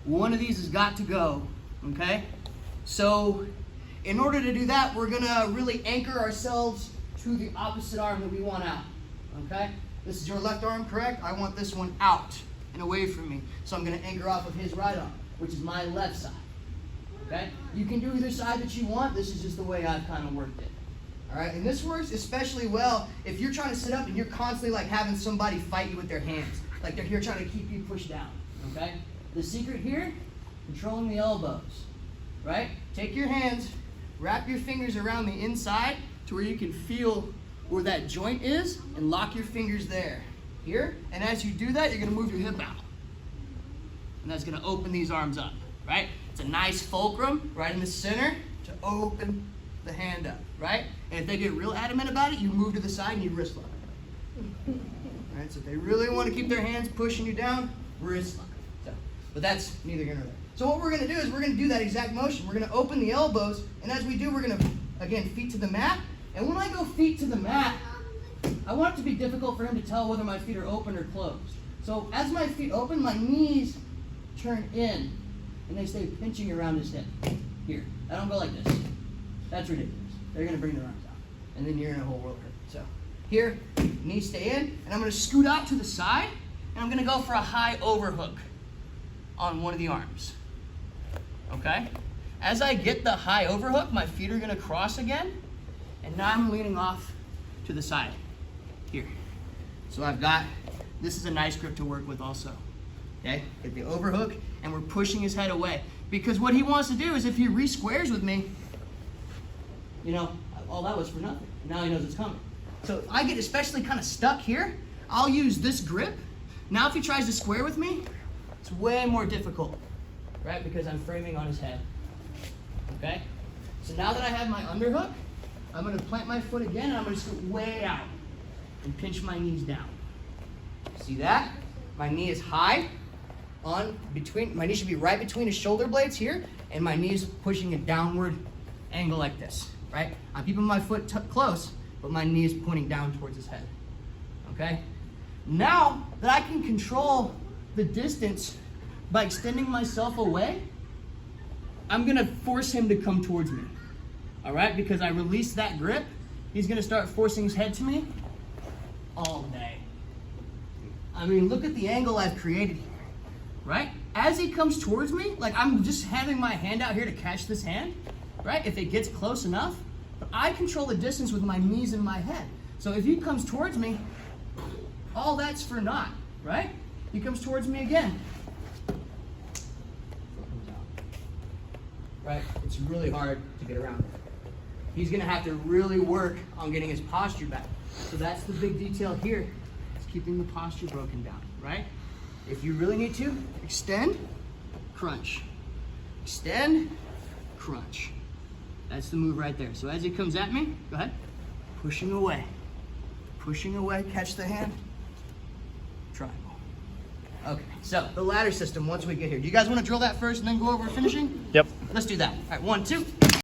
One of these has got to go, okay? So in order to do that, we're gonna really anchor ourselves to the opposite arm that we want out, okay? This is your left arm, correct? I want this one out and away from me. So I'm gonna anchor off of his right arm, which is my left side, okay? You can do either side that you want. This is just the way I've kind of worked it. All right, and this works especially well if you're trying to sit up and you're constantly like having somebody fight you with their hands. Like they're here trying to keep you pushed down, okay? The secret here, controlling the elbows, right? Take your hands, wrap your fingers around the inside to where you can feel where that joint is and lock your fingers there. Here, and as you do that, you're gonna move your hip out. And that's gonna open these arms up, right? It's a nice fulcrum right in the center to open the hand up, right? And if they get real adamant about it, you move to the side and you wrist lock. All right, so if they really want to keep their hands pushing you down, wrist lock. So, but that's neither here nor there. So what we're going to do is we're going to do that exact motion. We're going to open the elbows, and as we do, we're going to, again, feet to the mat. And when I go feet to the mat, I want it to be difficult for him to tell whether my feet are open or closed. So as my feet open, my knees turn in, and they stay pinching around his hip. Here, I don't go like this. That's ridiculous. They're going to bring their arms out, and then you're in a whole world hurt. So here, knees stay in, and I'm going to scoot out to the side, and I'm going to go for a high overhook on one of the arms. Okay? As I get the high overhook, my feet are going to cross again, and now I'm leaning off to the side. Here. So I've got, this is a nice grip to work with also. Okay? Get the overhook, and we're pushing his head away. Because what he wants to do is if he re-squares with me, you know, all that was for nothing. Now he knows it's coming. So if I get especially kind of stuck here, I'll use this grip. Now if he tries to square with me, it's way more difficult, right? Because I'm framing on his head, okay? So now that I have my underhook, I'm gonna plant my foot again and I'm gonna scoot way out and pinch my knees down. See that? My knee is high on between, my knee should be right between his shoulder blades here, and my knee is pushing a downward angle like this. Right? I'm keeping my foot close, but my knee is pointing down towards his head. Okay? Now that I can control the distance by extending myself away, I'm gonna force him to come towards me. All right? Because I release that grip, he's gonna start forcing his head to me all day. I mean, look at the angle I've created here, right? As he comes towards me, like I'm just having my hand out here to catch this hand, right? If it gets close enough, but I control the distance with my knees and my head. So if he comes towards me, all that's for naught, right? He comes towards me again. Right? It's really hard to get around. He's gonna have to really work on getting his posture back. So that's the big detail here. It's keeping the posture broken down, right? If you really need to, extend, crunch. Extend, crunch. That's the move right there. So as he comes at me, go ahead. Pushing away, catch the hand, triangle. Okay, so the ladder system once we get here. Do you guys want to drill that first and then go over finishing? Yep. Let's do that. All right, 1, 2.